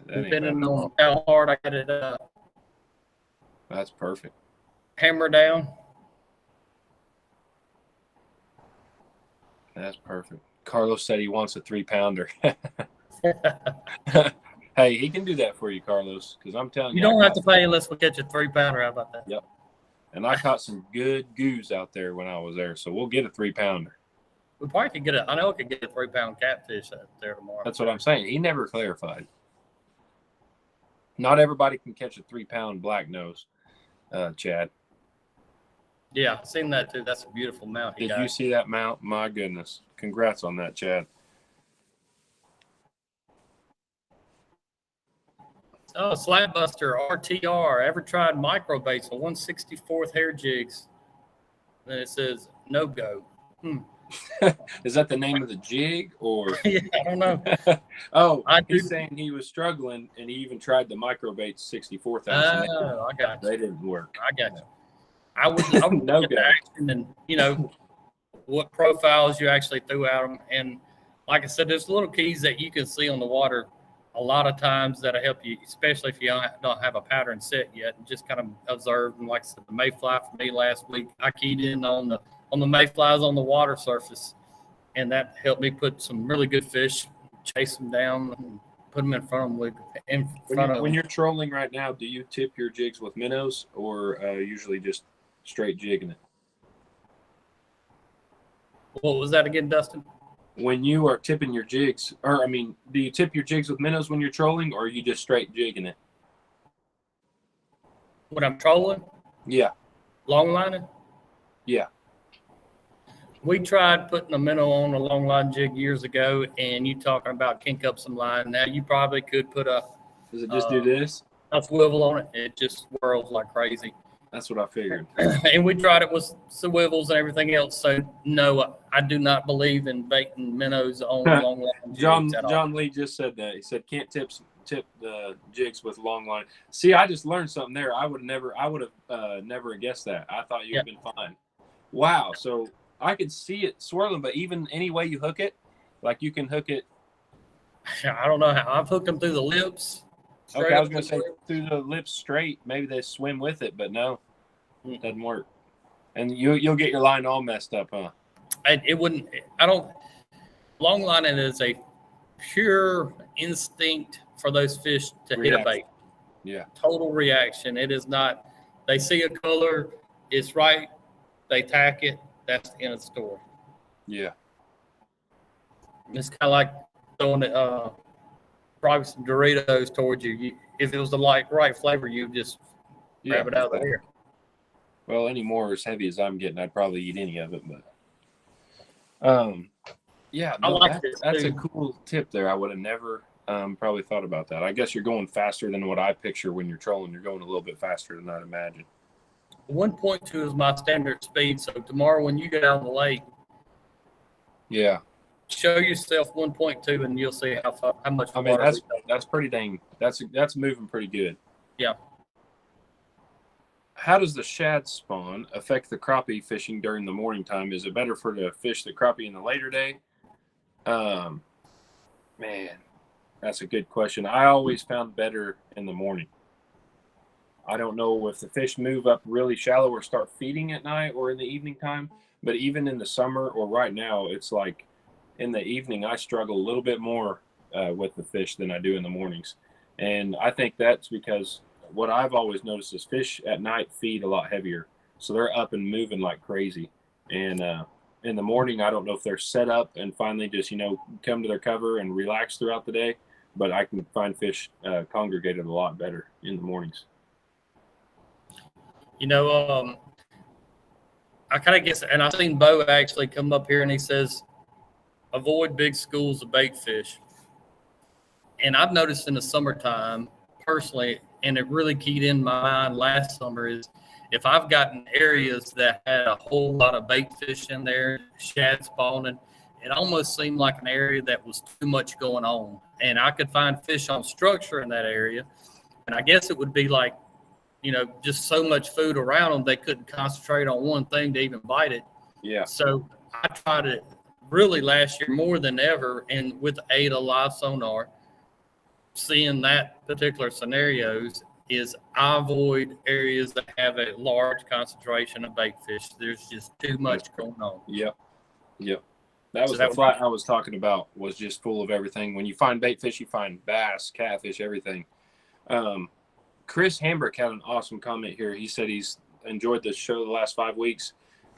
depending on how hard I get it That's perfect. Hammer down. That's perfect. Carlos said he wants a 3-pounder. Hey, he can do that for you, Carlos, because I'm telling you. You don't have to pay unless we catch a 3-pounder. How about that? Yep. And I caught some good goose out there when I was there, so we'll get a 3-pounder. We probably could I know I could get a 3-pound catfish out there tomorrow. That's what I'm saying. He never clarified. Not everybody can catch a 3-pound black nose, Chad. Yeah, I've seen that too. That's a beautiful mount. Did you see that mount? My goodness. Congrats on that, Chad. Oh, Slapbuster RTR. Ever tried micro baits on 1/64th hair jigs? Then it says no go. Is that the name of the jig or? Yeah, I don't know. Oh, he's saying he was struggling and he even tried the micro baits 64th ounce. Oh, I got you. They didn't work. I got you. I would No get go. the action and, you know, what profiles you actually threw at them. And like I said, there's little keys that you can see on the water a lot of times that'll help you, especially if you don't have a pattern set yet, and just kind of observe. And like I said, the mayfly for me last week, I keyed in on the mayflies on the water surface, and that helped me put some really good fish, chase them down, and put them in front of them. When you're trolling right now, do you tip your jigs with minnows or usually just straight jigging it? What was that again, Dustin? When you are tipping your jigs, do you tip your jigs with minnows when you're trolling, or are you just straight jigging it? When I'm trolling? Yeah. Long lining? Yeah. We tried putting a minnow on a long line jig years ago, and you talking about kink up some line. Now you probably could put a. Does it just do this? A swivel on it. It just swirls like crazy. That's what I figured. And we tried it with swivels and everything else. So no, I do not believe in baiting minnows on long line jigs at all. John Lee just said that. He said can't tip the jigs with long line. See, I just learned something there. I would have never guessed that. I thought you'd have been fine. Wow. So I could see it swirling, but even any way you hook it, like you can hook it. I don't know how. I've hooked them through the lips. Okay, I was going to say through the lips straight. Maybe they swim with it, but no, it doesn't work. And you'll get your line all messed up, huh? It wouldn't. I don't. Long lining is a pure instinct for those fish to hit a bait. Yeah. Total reaction. It is not. They see a color. It's right. They tack it. That's the end of the story. Yeah. It's kind of like throwing it. Probably some Doritos towards you. If it was the right flavor, you just grab it out of the air. Well, any more as heavy as I'm getting, I'd probably eat any of it. But, yeah, no, that's a cool tip there. I would have never probably thought about that. I guess you're going faster than what I picture when you're trolling. You're going a little bit faster than I'd imagine. 1.2 is my standard speed. So tomorrow when you get out on the lake, yeah. Show yourself 1.2 and you'll see how much. I mean, that's pretty dang. That's moving pretty good. Yeah. How does the shad spawn affect the crappie fishing during the morning time? Is it better to fish the crappie in the later day? Man, that's a good question. I always found better in the morning. I don't know if the fish move up really shallow or start feeding at night or in the evening time, but even in the summer or right now, it's like in the evening, I struggle a little bit more with the fish than I do in the mornings. And I think that's because what I've always noticed is fish at night feed a lot heavier. So they're up and moving like crazy. And in the morning, I don't know if they're set up and finally just, come to their cover and relax throughout the day. But I can find fish congregated a lot better in the mornings. I kind of guess, and I've seen Bo actually come up here and he says, avoid big schools of bait fish. And I've noticed in the summertime, personally, and it really keyed in my mind last summer, is if I've gotten areas that had a whole lot of bait fish in there, shad spawning, it almost seemed like an area that was too much going on. And I could find fish on structure in that area. And I guess it would be like, just so much food around them, they couldn't concentrate on one thing to even bite it. Yeah. So I tried it really last year more than ever, and with the aid of live sonar, seeing that particular scenarios is I avoid areas that have a large concentration of bait fish. There's just too much going on. Yep. That was the flat I was talking about, was just full of everything. When you find bait fish, you find bass, catfish, everything. Chris Hambrick had an awesome comment here. He said he's enjoyed the show the last 5 weeks.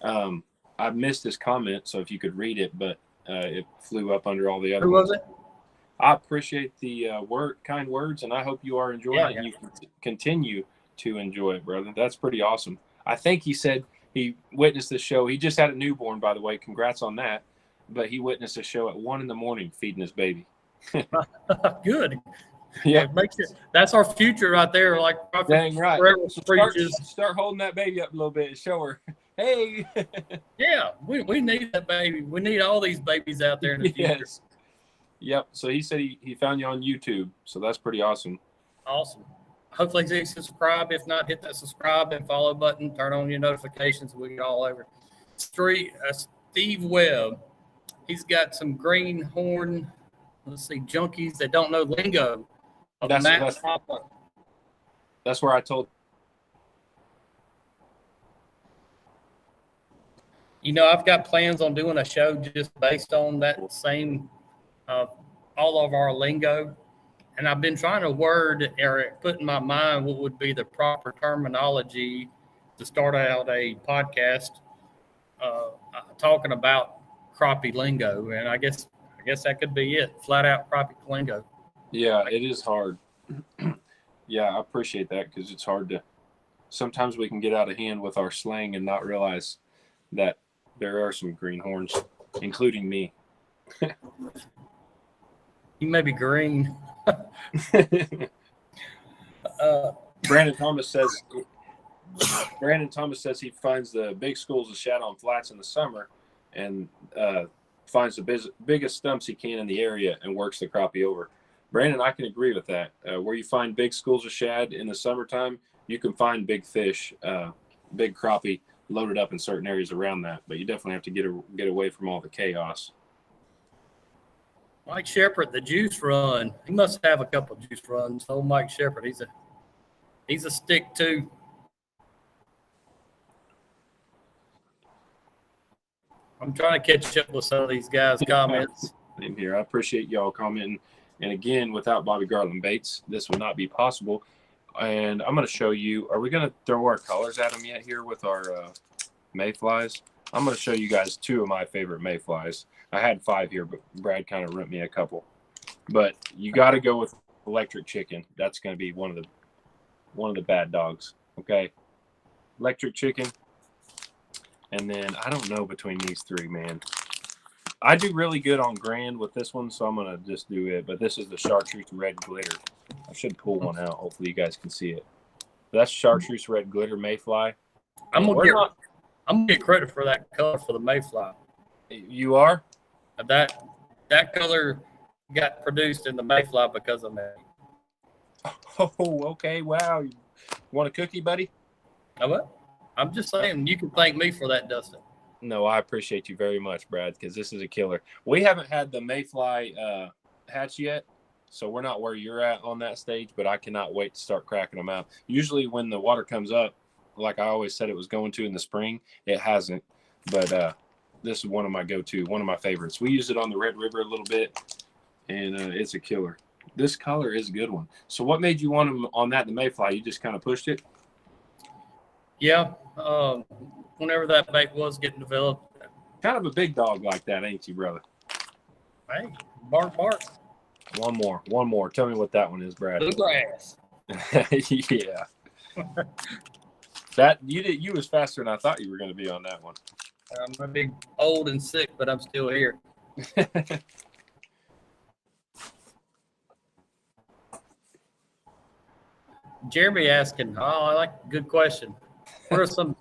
I missed his comment, so if you could read it, but it flew up under all the other ones. Who was it? I appreciate the kind words, and I hope you are enjoying it and you continue to enjoy it, brother. That's pretty awesome. I think he said he witnessed the show. He just had a newborn, by the way. Congrats on that. But he witnessed a show at 1 a.m. feeding his baby. Good. Yeah, that's our future right there. Like dang right. Start holding that baby up a little bit and show her, hey. Yeah, we need that baby. We need all these babies out there in the future. Yes. Yep. So he said he found you on YouTube. So that's pretty awesome. Awesome. Hopefully you subscribe. If not, hit that subscribe and follow button. Turn on your notifications. We get all over. Steve Webb. He's got some greenhorn. Let's see, junkies that don't know lingo. That's where I told. I've got plans on doing a show just based on that same, all of our lingo. And I've been trying to word or put in my mind what would be the proper terminology to start out a podcast talking about crappie lingo. And I guess that could be it. Flat out crappie lingo. Yeah, it is hard. Yeah, I appreciate that because it's hard to. Sometimes we can get out of hand with our slang and not realize that there are some greenhorns, including me. You may be green. Brandon Thomas says he finds the big schools of shad on flats in the summer and finds the biggest stumps he can in the area and works the crappie over. Brandon, I can agree with that. Where you find big schools of shad in the summertime, you can find big fish, big crappie loaded up in certain areas around that, but you definitely have to get away from all the chaos. Mike Shepard, the juice run. He must have a couple of juice runs. Old Mike Shepard, he's a stick too. I'm trying to catch up with some of these guys' comments. Same here. I appreciate y'all commenting. And again, without Bobby Garland baits, this would not be possible. And I'm going to show you. Are we going to throw our colors at them yet here with our mayflies? I'm going to show you guys 2 of my favorite mayflies. I had 5 here, but Brad kind of rent me a couple. But you got to go with electric chicken. That's going to be one of the bad dogs. Okay, electric chicken. And then I don't know between these 3, man. I do really good on Grand with this one, so I'm going to just do it. But this is the Chartreuse Red Glitter. I should pull one out. Hopefully you guys can see it. That's Chartreuse Red Glitter mayfly. I'm gonna get credit for that color for the mayfly. You are? That color got produced in the mayfly because of me. Oh, okay. Wow. You want a cookie, buddy? What? I'm just saying you can thank me for that, Dustin. No, I appreciate you very much, Brad, because this is a killer. We haven't had the mayfly hatch yet, so we're not where you're at on that stage, but I cannot wait to start cracking them out. Usually when the water comes up, like I always said it was going to in the spring, it hasn't, but this is one of my go-to, one of my favorites. We use it on the Red River a little bit, and it's a killer. This color is a good one. So what made you want them on that, the mayfly? You just kind of pushed it? Yeah. Whenever that bait was getting developed. Kind of a big dog like that, ain't you, brother? Hey, bark, bark. One more. Tell me what that one is, Brad. Bluegrass. Yeah. That you was faster than I thought you were going to be on that one. I'm a big old and sick, but I'm still here. Jeremy asking, I like good question. What are some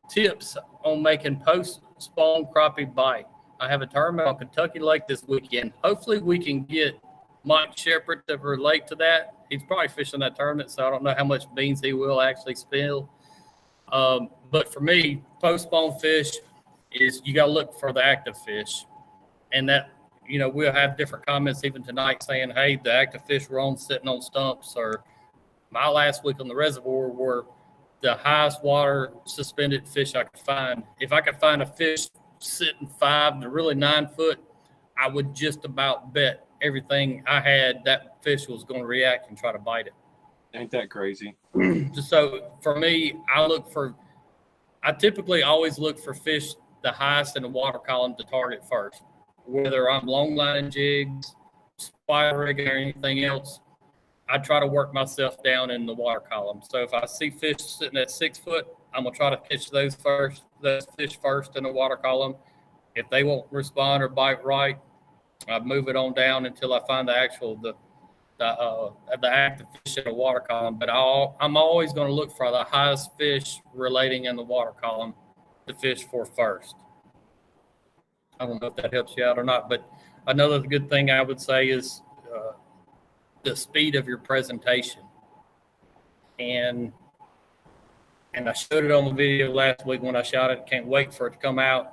tips on making post-spawn crappie bite? I have a tournament on Kentucky Lake this weekend. Hopefully we can get Mike Shepard to relate to that. He's probably fishing that tournament, so I don't know how much beans he will actually spill. But for me, post-spawn fish is you got to look for the active fish. And that, we'll have different comments even tonight saying, hey, the active fish were on sitting on stumps, or my last week on the reservoir were the highest water suspended fish I could find. If I could find a fish sitting 5 to really 9 foot, I would just about bet everything I had that fish was going to react and try to bite it. Ain't that crazy? So for me, I typically always look for fish the highest in the water column to target first. Whether I'm long line jigs, spider rigging, or anything else, I try to work myself down in the water column. So if I see fish sitting at 6 foot, I'm going to try to catch those first. those fish first in the water column. If they won't respond or bite right, I move it on down until I find the active fish in the water column. But I'm always going to look for the highest fish relating in the water column to fish for first. I don't know if that helps you out or not, but another good thing I would say is the speed of your presentation. And I showed it on the video last week when I shot it. Can't wait for it to come out.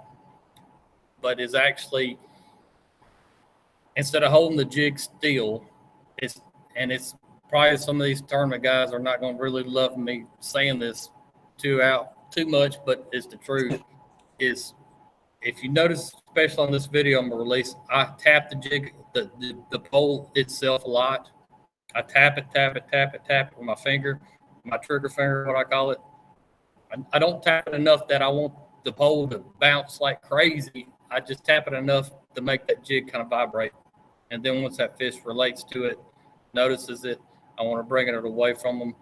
But it's actually, instead of holding the jig still, it's probably some of these tournament guys are not going to really love me saying this too much, but it's the truth. Is if you notice, especially on this video I'm gonna release, I tap the jig, the pole itself a lot. I tap it with my finger, my trigger finger, what I call it. I don't tap it enough that I want the pole to bounce like crazy. I just tap it enough to make that jig kind of vibrate. And then once that fish relates to it, notices it, I want to bring it away from them.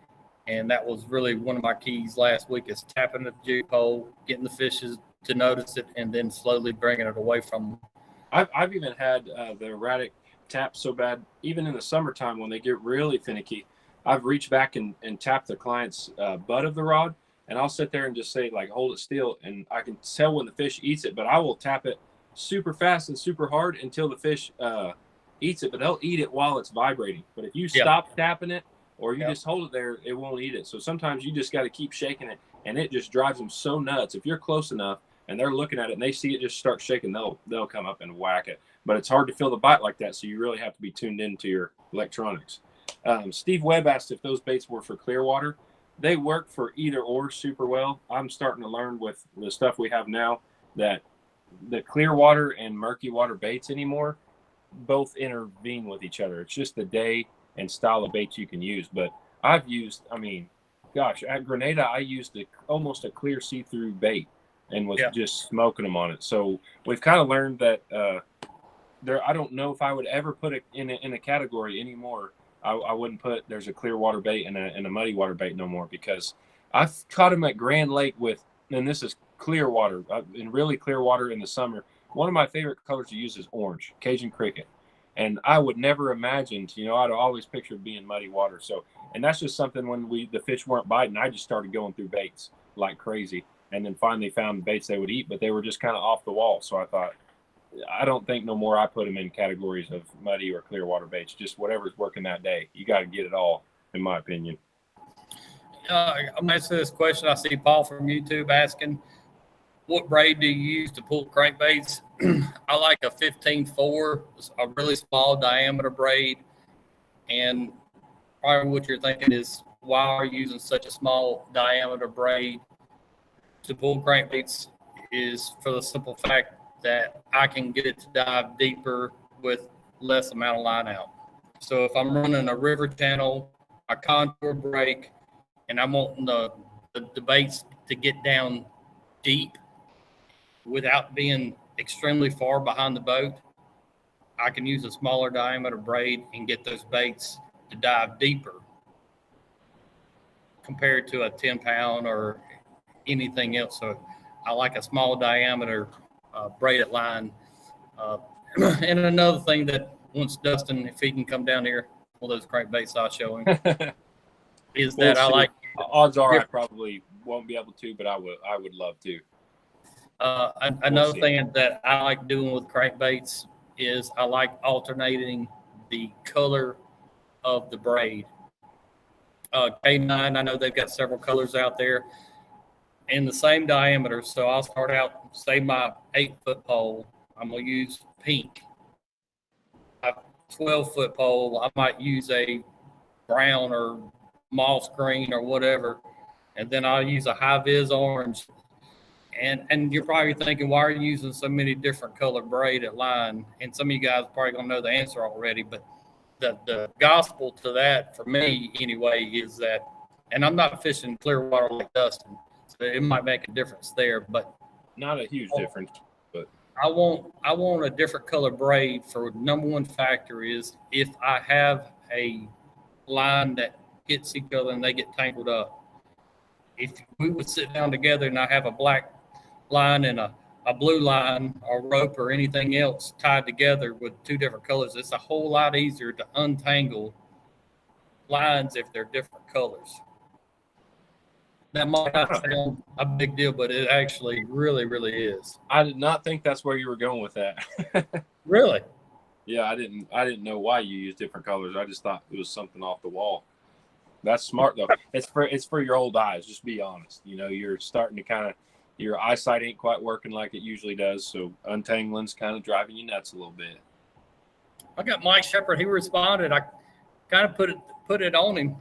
And that was really one of my keys last week, is tapping the jig pole, getting the fishes to notice it, and then slowly bringing it away from them. I've even had the erratic tap so bad, even in the summertime when they get really finicky, I've reached back and tapped the client's butt of the rod, and I'll sit there and just say, like, hold it still, and I can tell when the fish eats it, but I will tap it super fast and super hard until the fish eats it, but they'll eat it while it's vibrating. But if you stop tapping it or you just hold it there, it won't eat it. So sometimes you just got to keep shaking it, and it just drives them so nuts. If you're close enough and they're looking at it and they see it just start shaking, they'll come up and whack it. But it's hard to feel the bite like that, so you really have to be tuned into your electronics. Steve Webb asked if those baits were for clear water. They work for either or super well. I'm starting to learn with the stuff we have now that the clear water and murky water baits anymore both intervene with each other. It's just the day and style of baits you can use. But I've used, at Grenada, I used almost a clear see-through bait and was just smoking them on it. So we've kind of learned that I don't know if I would ever put it in a category anymore. I wouldn't put there's a clear water bait and a muddy water bait no more, because I've caught them at Grand Lake with, and this is clear water, in really clear water in the summer. One of my favorite colors to use is orange, Cajun cricket. And I would never imagined, I'd always pictured being muddy water. So, and that's just something when the fish weren't biting, I just started going through baits like crazy. And then finally found baits they would eat, but they were just kind of off the wall. So I thought, I don't think no more I put them in categories of muddy or clear water baits, just whatever's working that day. You got to get it all, in my opinion. I'm asking this question. I see Paul from YouTube asking, what braid do you use to pull crankbaits? I like a 15-4, a really small diameter braid. And probably what you're thinking is, why are you using such a small diameter braid to pull crankbaits? Is for the simple fact that I can get it to dive deeper with less amount of line out. So if I'm running a river channel, a contour break, and I'm wanting the baits to get down deep without being extremely far behind the boat, I can use a smaller diameter braid and get those baits to dive deeper compared to a 10-pound or anything else. So I like a small diameter braided line. And another thing that once Dustin, if he can come down here, one of those crankbaits I'll show him, is that I like. Odds are I probably won't be able to, but I would love to. Another thing that I like doing with crankbaits is I like alternating the color of the braid. K9, I know they've got several colors out there in the same diameter. So I'll start out, say my 8-foot pole, I'm going to use pink. My 12-foot pole, I might use a brown or moss green or whatever. And then I'll use a high-vis orange. And you're probably thinking, why are you using so many different color braided line? And some of you guys are probably going to know the answer already. But the gospel to that, for me anyway, is that, and I'm not fishing clear water like Dustin, so it might make a difference there, but not a huge difference. But I want a different color braid for number one factor is if I have a line that hits each other and they get tangled up. If we would sit down together and I have a black line and a blue line or rope or anything else tied together with two different colors, it's a whole lot easier to untangle lines if they're different colors. That might not sound a big deal, but it actually really, really is. I did not think that's where you were going with that. Really? Yeah, I didn't know why you used different colors. I just thought it was something off the wall. That's smart though. It's for your old eyes. Just be honest. You know, you're starting to kind of, your eyesight ain't quite working like it usually does. So untangling's kind of driving you nuts a little bit. I got Mike Shepard. He responded. I kind of put it on him,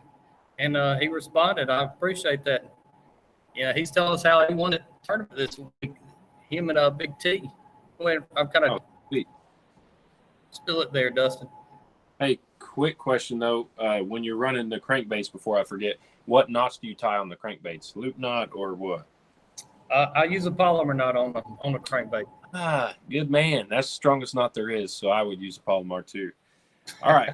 and he responded. I appreciate that. Yeah, he's telling us how he won the tournament this week. Him and Big T. Go ahead. I'm kind of spill it there, Dustin. Hey, quick question though. When you're running the crankbaits, before I forget, what knots do you tie on the crankbaits? Loop knot or what? I use a polymer knot on the crankbait. Ah, good man. That's the strongest knot there is. So I would use a polymer too. All right.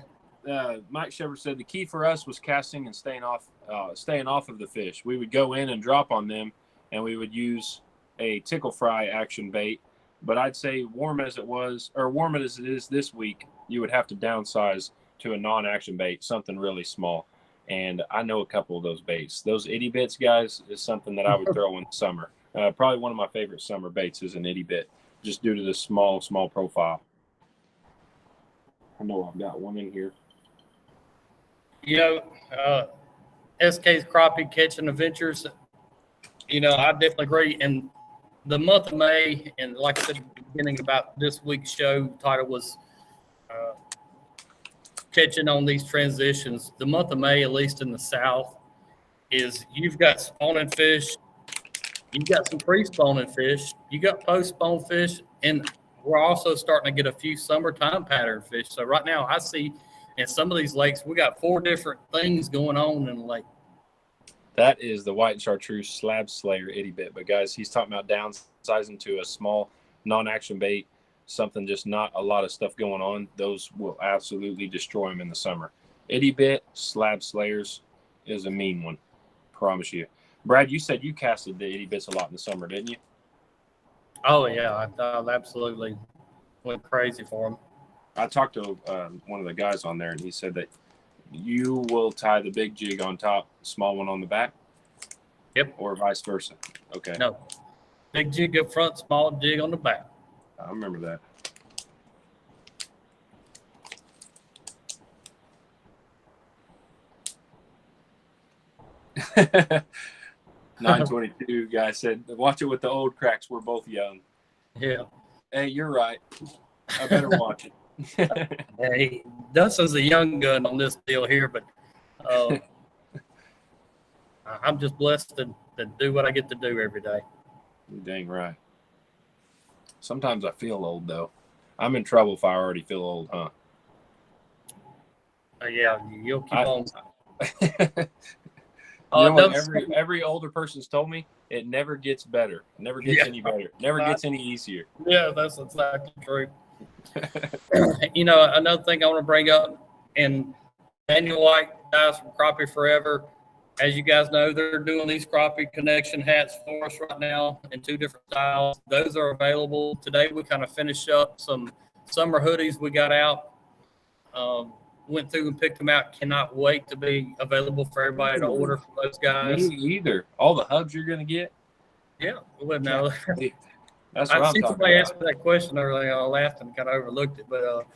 Mike Shepard said the key for us was casting and staying off of the fish. We would go in and drop on them, and we would use a tickle fry action bait. But I'd say warm as it is this week, you would have to downsize to a non-action bait, something really small. And I know a couple of those baits. Those itty bits, guys, is something that I would throw in the summer. Probably one of my favorite summer baits is an itty bit, just due to the small profile. I know I've got one in here. You know, SK's Crappie Catching Adventures, you know, I definitely agree. And the month of May, and like I said at the beginning about this week's show, title was catching on these transitions. The month of May, at least in the South, is you've got spawning fish, you've got some pre-spawning fish, you got post-spawn fish, and we're also starting to get a few summertime pattern fish. So right now I see in some of these lakes, we got 4 different things going on in the lake. That is the white chartreuse slab slayer itty bit. But guys, he's talking about downsizing to a small non-action bait, something just not a lot of stuff going on. Those will absolutely destroy him in the summer. Itty bit, slab slayers is a mean one. Promise you. Brad, you said you casted the itty bits a lot in the summer, didn't you? Oh, yeah. I absolutely went crazy for them. I talked to one of the guys on there, and he said that you will tie the big jig on top, small one on the back? Yep. Or vice versa? Okay. No. Big jig up front, small jig on the back. I remember that. 922 guy said, watch it with the old cracks. We're both young. Yeah. Hey, you're right. I better watch it. Hey, Dustin's a young gun on this deal here, but I'm just blessed to do what I get to do every day. Dang right. Sometimes I feel old, though. I'm in trouble if I already feel old, huh? Yeah, you'll keep on. You know what every older person's told me? It never gets better. It never gets any better. It never gets any easier. Yeah, that's exactly true. You know, another thing I want to bring up, and Daniel White, guys from Crappie Forever, as you guys know, they're doing these Crappie connection hats for us right now in 2 different styles. Those are available. Today we kind of finished up some summer hoodies we got out. Went through and picked them out. Cannot wait to be available for everybody to order from those guys. Me either. All the hugs you're going to get? Yeah. Well, no. That's what I I'm see talking somebody about. asked me that question earlier. I laughed and kind of overlooked it. But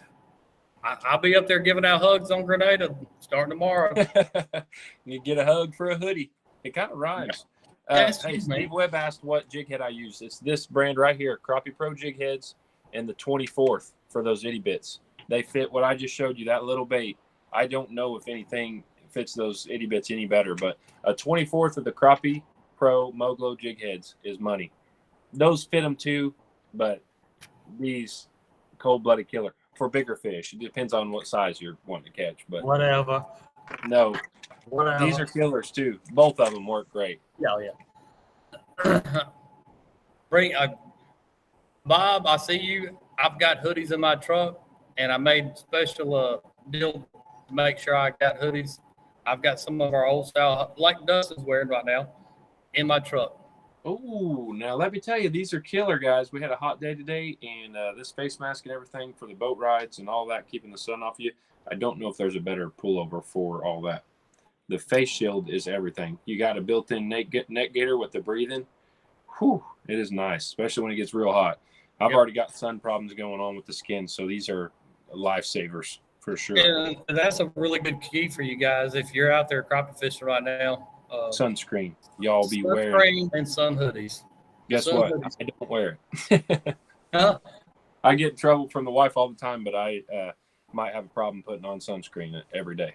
I'll be up there giving out hugs on Grenada starting tomorrow. You get a hug for a hoodie. It kind of rhymes. Hey, Steve Webb asked what jig head I use. It's this brand right here, Crappie Pro jig heads, and the 24th for those itty bits. They fit what I just showed you, that little bait. I don't know if anything fits those itty bits any better, but a 24th of the Crappie Pro Moglo jig heads is money. Those fit them too, but these cold-blooded killer for bigger fish. It depends on what size you're wanting to catch, but whatever. No, whatever. These are killers too. Both of them work great. Yeah. Bring Bob. I see you. I've got hoodies in my truck, and I made special deal to make sure I got hoodies. I've got some of our old style, like Dustin's wearing right now, in my truck. Oh, now let me tell you, these are killer, guys. We had a hot day today, and this face mask and everything for the boat rides and all that, keeping the sun off you. I don't know if there's a better pullover for all that. The face shield is everything. You got a built-in neck gaiter with the breathing. Whew, it is nice, especially when it gets real hot. I've already got sun problems going on with the skin, so these are lifesavers for sure. And that's a really good key for you guys if you're out there crappie fishing right now. Sunscreen. Y'all be wearing. Sunscreen and sun hoodies. Guess what? Hoodies. I don't wear it. Huh? I get in trouble from the wife all the time, but I might have a problem putting on sunscreen every day.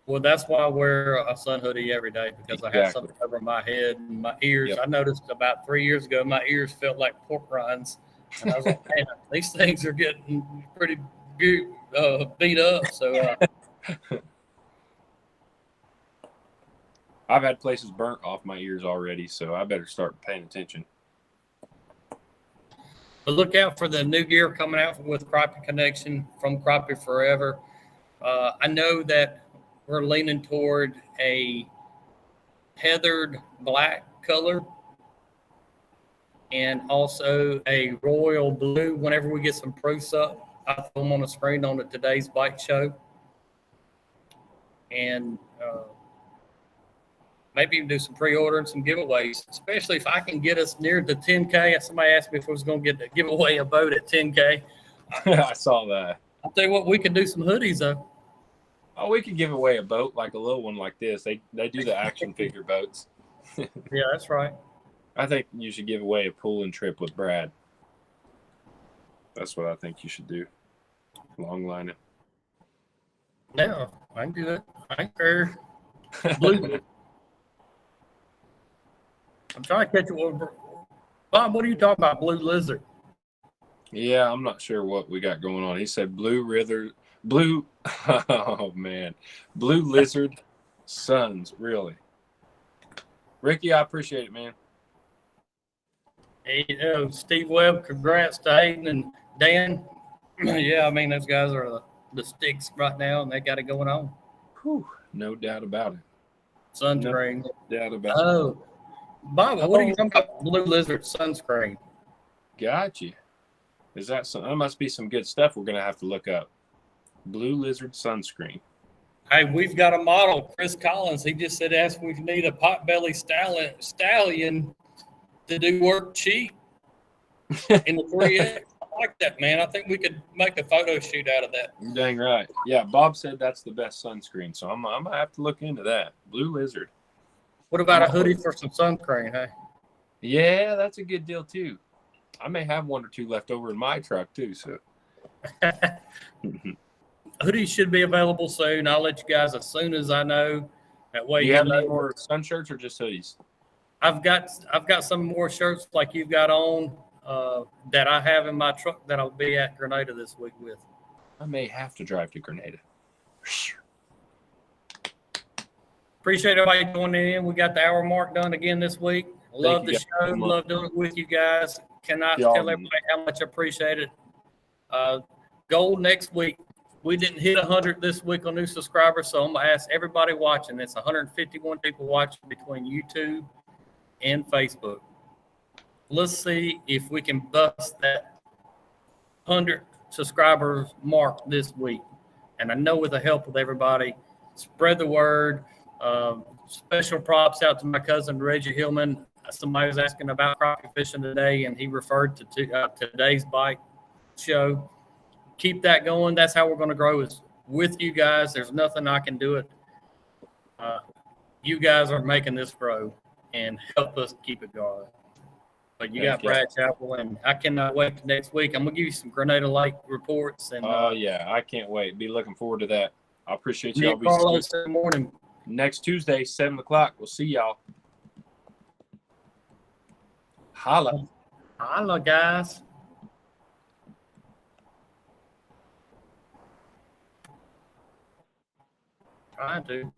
Well, that's why I wear a sun hoodie every day, because I have something over my head and my ears. Yep. I noticed about 3 years ago, my ears felt like pork rinds. And I was like, man, these things are getting pretty beat up. So I've had places burnt off my ears already, so I better start paying attention. But look out for the new gear coming out with Crappie Connection from Crappie Forever. I know that we're leaning toward a heathered black color and also a royal blue. Whenever we get some proofs up, I'll throw them on the screen on today's bike show. And maybe even do some pre-order and some giveaways, especially if I can get us near the 10K. Somebody asked me if I was going to give away a boat at 10K. I saw that. I'll tell you what, we can do some hoodies, though. Oh, we could give away a boat, like a little one like this. They do the action figure boats. Yeah, that's right. I think you should give away a pooling trip with Brad. That's what I think you should do. Long line it. Yeah, I can do that. I care. Blue. I'm trying to catch it. Bob, what are you talking about? Blue lizard. Yeah, I'm not sure what we got going on. He said blue, oh man, blue lizard suns, really. Ricky, I appreciate it, man. Hey, Steve Webb, congrats to Hayden and Dan. Yeah, I mean, those guys are the sticks right now, and they got it going on. Whew, no doubt about it. Sunscreen. No doubt about it. Oh, Bob, what are you talking about? Blue lizard sunscreen. Gotcha. Is that some? That must be some good stuff we're going to have to look up. Blue lizard sunscreen. Hey, we've got a model, Chris Collins. He just said, ask if we need a potbelly stallion to do work cheap in the 3X. I like that, man. I think we could make a photo shoot out of that. You're dang right. Yeah, Bob said that's the best sunscreen, so I'm going to have to look into that. Blue lizard. What about a hoodie for some sunscreen, hey? Yeah, that's a good deal, too. I may have one or two left over in my truck, too, so. Hoodies should be available soon. I'll let you guys as soon as I know. That way, Do you have any more sun shirts or just hoodies? I've got some more shirts like you've got on that I have in my truck that I'll be at Grenada this week with. I may have to drive to Grenada. Appreciate everybody joining in. We got the hour mark done again this week. Love the show. Love doing it with you guys. Cannot tell everybody how much I appreciate it. Goal next week. We didn't hit 100 this week on new subscribers, so I'm going to ask everybody watching. It's 151 people watching between YouTube and Facebook. Let's see if we can bust that 100 subscribers mark this week. And I know with the help of everybody, spread the word. Special props out to my cousin Reggie Hillman. Somebody was asking about crappie fishing today, and he referred to today's bike show. Keep that going. That's how we're going to grow, is with you guys. There's nothing I can do it. You guys are making this grow and help us keep it going. But you got Brad Chappell, and I cannot wait till next week. I'm going to give you some Grenada Lake reports. And yeah, I can't wait. Be looking forward to that. I appreciate y'all. Carlos in the morning. Next Tuesday, 7 o'clock. We'll see y'all. Holla. Holla, guys. Trying to.